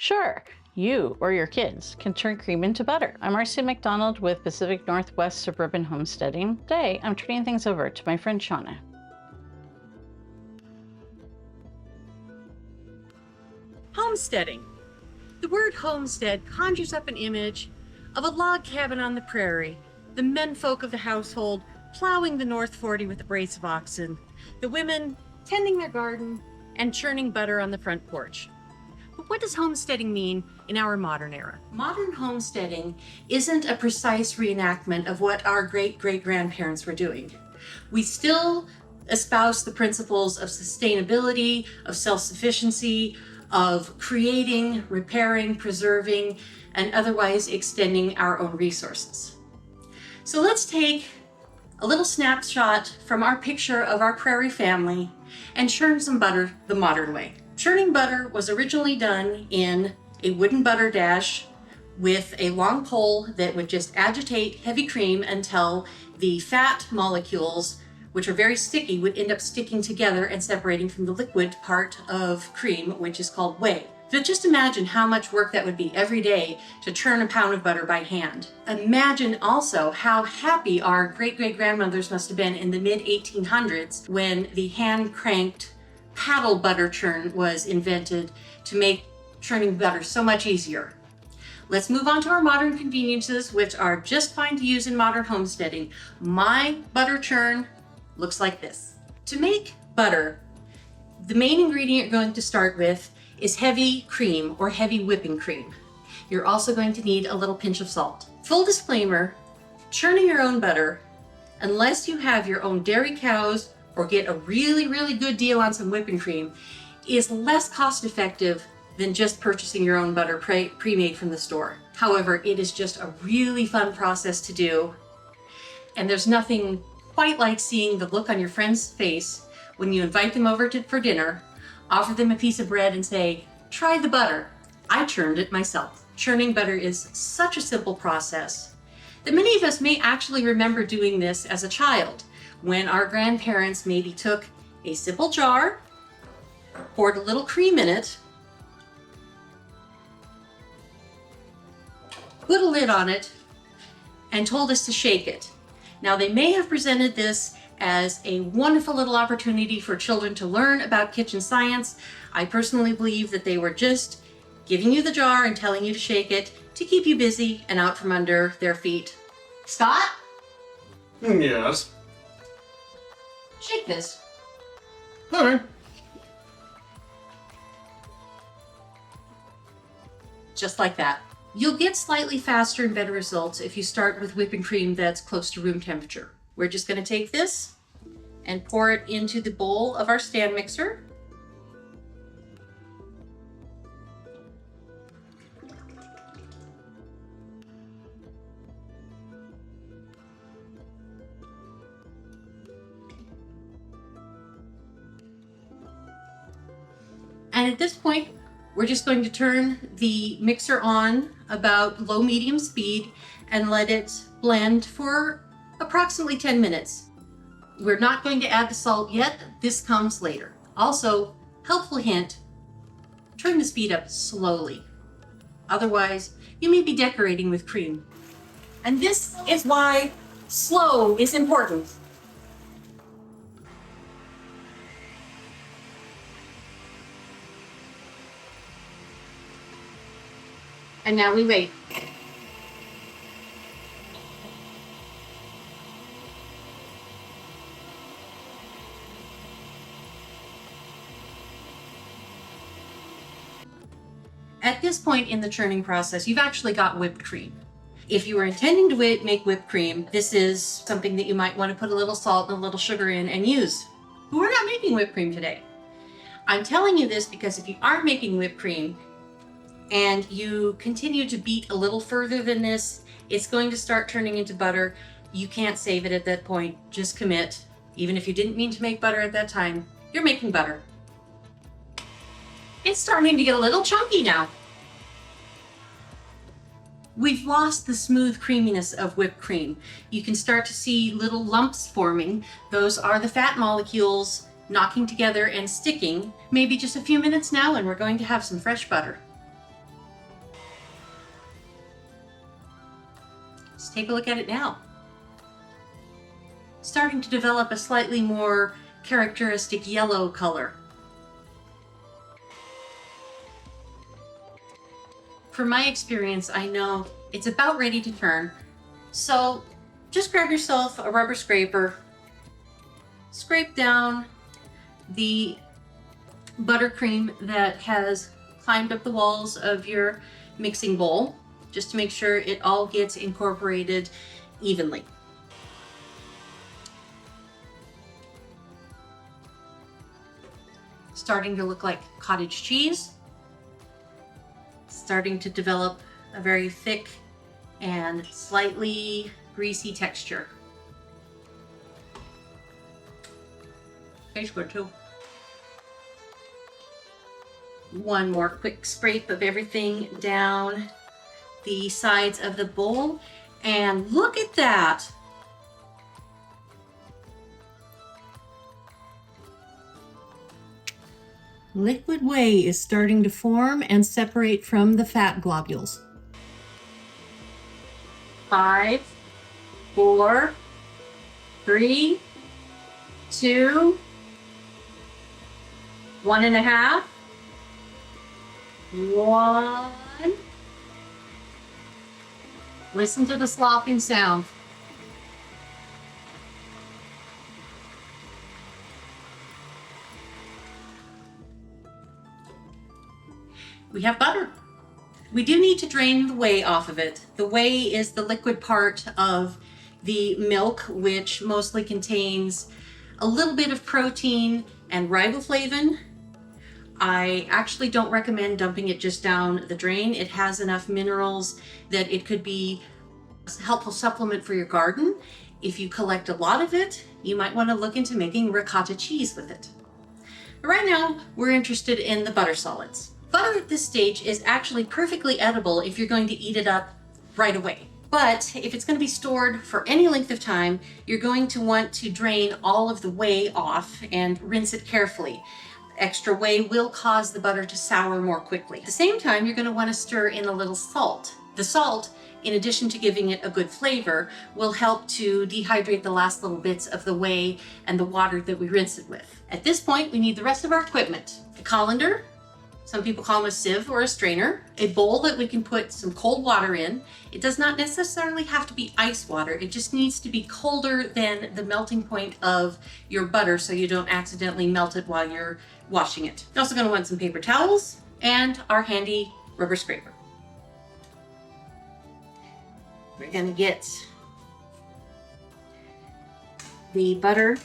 Sure, you or your kids can turn cream into butter. I'm Marcy McDonald with Pacific Northwest Suburban Homesteading. Today, I'm turning things over to my friend Shauna. Homesteading. The word homestead conjures up an image of a log cabin on the prairie, the menfolk of the household plowing the North 40 with a brace of oxen, the women tending their garden and churning butter on the front porch. But what does homesteading mean in our modern era? Modern homesteading isn't a precise reenactment of what our great-great-grandparents were doing. We still espouse the principles of sustainability, of self-sufficiency, of creating, repairing, preserving, and otherwise extending our own resources. So let's take a little snapshot from our picture of our prairie family and churn some butter the modern way. Churning butter was originally done in a wooden butter dash with a long pole that would just agitate heavy cream until the fat molecules, which are very sticky, would end up sticking together and separating from the liquid part of cream, which is called whey. So just imagine how much work that would be every day to churn a pound of butter by hand. Imagine also how happy our great-great-grandmothers must have been in the mid-1800s when the hand-cranked paddle butter churn was invented to make churning butter so much easier. Let's move on to our modern conveniences, which are just fine to use in modern homesteading. My butter churn looks like this. To make butter, the main ingredient you're going to start with is heavy cream or heavy whipping cream. You're also going to need a little pinch of salt. Full disclaimer, churning your own butter, unless you have your own dairy cows or get a really good deal on some whipping cream, is less cost effective than just purchasing your own butter pre-made from the store. However, it is just a really fun process to do, and there's nothing quite like seeing the look on your friend's face when you invite them over for dinner, offer them a piece of bread and say, "Try the butter. I churned it myself." Churning butter is such a simple process that many of us may actually remember doing this as a child, when our grandparents maybe took a simple jar, poured a little cream in it, put a lid on it, and told us to shake it. Now, they may have presented this as a wonderful little opportunity for children to learn about kitchen science. I personally believe that they were just giving you the jar and telling you to shake it to keep you busy and out from under their feet. Scott? Yes. Shake this. Okay. Just like that. You'll get slightly faster and better results if you start with whipping cream that's close to room temperature. We're just going to take this and pour it into the bowl of our stand mixer. And at this point, we're just going to turn the mixer on about low-medium speed and let it blend for approximately 10 minutes. We're not going to add the salt yet. This comes later. Also, helpful hint, turn the speed up slowly. Otherwise, you may be decorating with cream. And this is why slow is important. And now we wait. At this point in the churning process, you've actually got whipped cream. If you were intending to make whipped cream, this is something that you might want to put a little salt and a little sugar in and use. But we're not making whipped cream today. I'm telling you this because if you are making whipped cream, and you continue to beat a little further than this, it's going to start turning into butter. You can't save it at that point. Just commit. Even if you didn't mean to make butter at that time, you're making butter. It's starting to get a little chunky now. We've lost the smooth creaminess of whipped cream. You can start to see little lumps forming. Those are the fat molecules knocking together and sticking. Maybe just a few minutes now and we're going to have some fresh butter. Let's take a look at it now. Starting to develop a slightly more characteristic yellow color. From my experience, I know it's about ready to turn. So just grab yourself a rubber scraper, scrape down the buttercream that has climbed up the walls of your mixing bowl, just to make sure it all gets incorporated evenly. Starting to look like cottage cheese. Starting to develop a very thick and slightly greasy texture. Tastes good too. One more quick scrape of everything down the sides of the bowl, and look at that. Liquid whey is starting to form and separate from the fat globules. 5, 4, 3, 2, 1.5, 1. Listen to the slopping sound. We have butter. We do need to drain the whey off of it. The whey is the liquid part of the milk, which mostly contains a little bit of protein and riboflavin. I actually don't recommend dumping it just down the drain. It has enough minerals that it could be a helpful supplement for your garden. If you collect a lot of it, you might want to look into making ricotta cheese with it. But right now, we're interested in the butter solids. Butter at this stage is actually perfectly edible if you're going to eat it up right away. But if it's going to be stored for any length of time, you're going to want to drain all of the whey off and rinse it carefully. Extra whey will cause the butter to sour more quickly. At the same time, you're going to want to stir in a little salt. The salt, in addition to giving it a good flavor, will help to dehydrate the last little bits of the whey and the water that we rinse it with. At this point, we need the rest of our equipment. A colander, some people call them a sieve or a strainer, a bowl that we can put some cold water in. It does not necessarily have to be ice water. It just needs to be colder than the melting point of your butter so you don't accidentally melt it while you're washing it. You're also going to want some paper towels and our handy rubber scraper. We're going to get the butter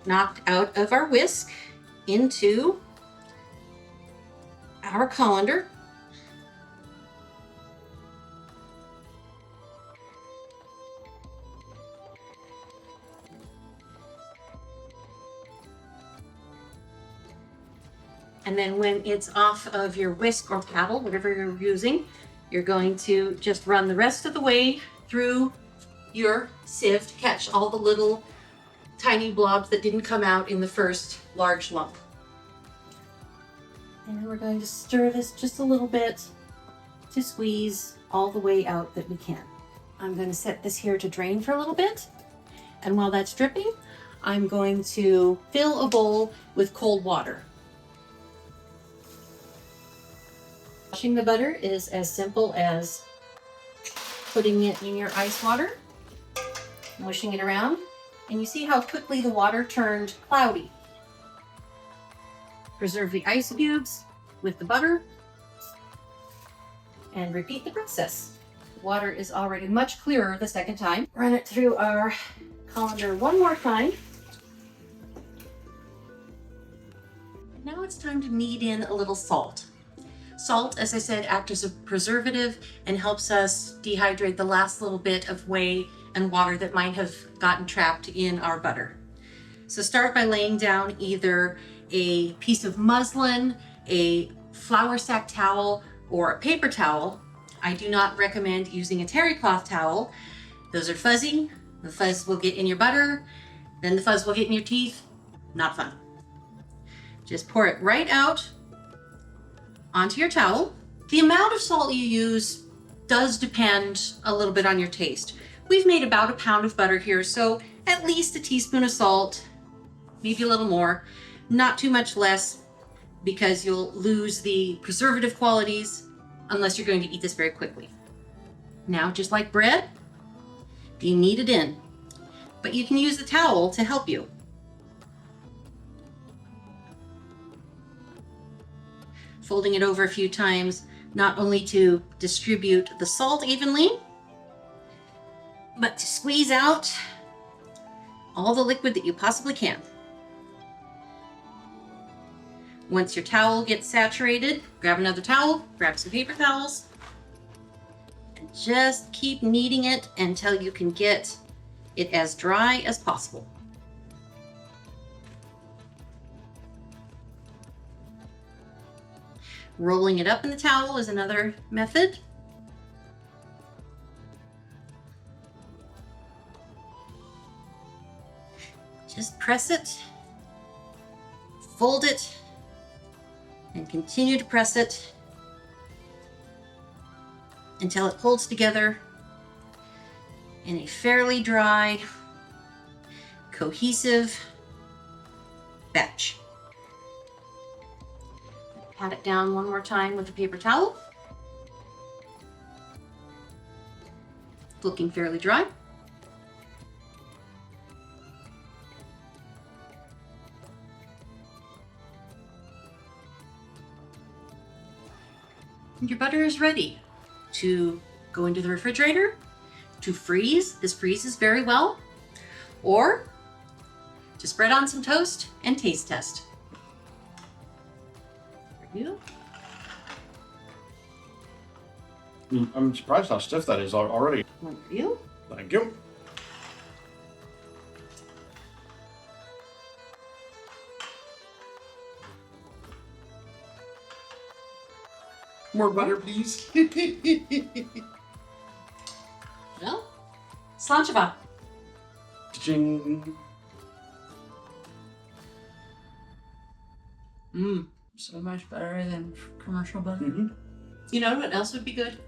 knocked out of our whisk into our colander. And then when it's off of your whisk or paddle, whatever you're using, you're going to just run the rest of the way through your sieve to catch all the little tiny blobs that didn't come out in the first large lump. And then we're going to stir this just a little bit to squeeze all the way out that we can. I'm going to set this here to drain for a little bit. And while that's dripping, I'm going to fill a bowl with cold water. Washing the butter is as simple as putting it in your ice water, mushing it around, and you see how quickly the water turned cloudy. Preserve the ice cubes with the butter and repeat the process. Water is already much clearer the second time. Run it through our colander one more time. Now it's time to knead in a little salt. Salt, as I said, acts as a preservative and helps us dehydrate the last little bit of whey and water that might have gotten trapped in our butter. So start by laying down either a piece of muslin, a flour sack towel, or a paper towel. I do not recommend using a terry cloth towel. Those are fuzzy. The fuzz will get in your butter, then the fuzz will get in your teeth. Not fun. Just pour it right out onto your towel. The amount of salt you use does depend a little bit on your taste. We've made about a pound of butter here, so at least a teaspoon of salt, maybe a little more, not too much less, because you'll lose the preservative qualities unless you're going to eat this very quickly. Now, just like bread, you knead it in, but you can use the towel to help you. Folding it over a few times, not only to distribute the salt evenly, but to squeeze out all the liquid that you possibly can. Once your towel gets saturated, grab another towel, grab some paper towels, and just keep kneading it until you can get it as dry as possible. Rolling it up in the towel is another method. Just press it, fold it, and continue to press it until it holds together in a fairly dry, cohesive batch. Pat it down one more time with a paper towel. Looking fairly dry. And your butter is ready to go into the refrigerator, to freeze. This freezes very well. Or to spread on some toast and taste test. You? I'm surprised how stiff that is already. One for you. Thank you. More butter, please. Well, slanchava. Ching. So much better than commercial butter. Mm-hmm. You know what else would be good?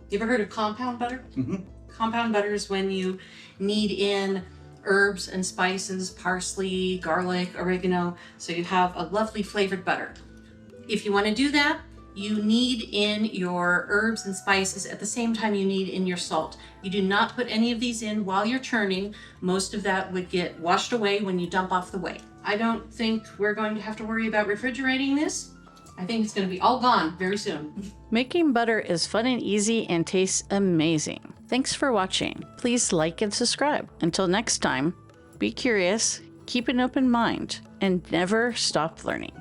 You ever heard of compound butter? Mm-hmm. Compound butter is when you knead in herbs and spices, parsley, garlic, oregano, so you have a lovely flavored butter. If you want to do that, you knead in your herbs and spices at the same time you knead in your salt. You do not put any of these in while you're churning. Most of that would get washed away when you dump off the whey. I don't think we're going to have to worry about refrigerating this. I think it's going to be all gone very soon. Making butter is fun and easy and tastes amazing. Thanks for watching. Please like and subscribe. Until next time, be curious, keep an open mind, and never stop learning.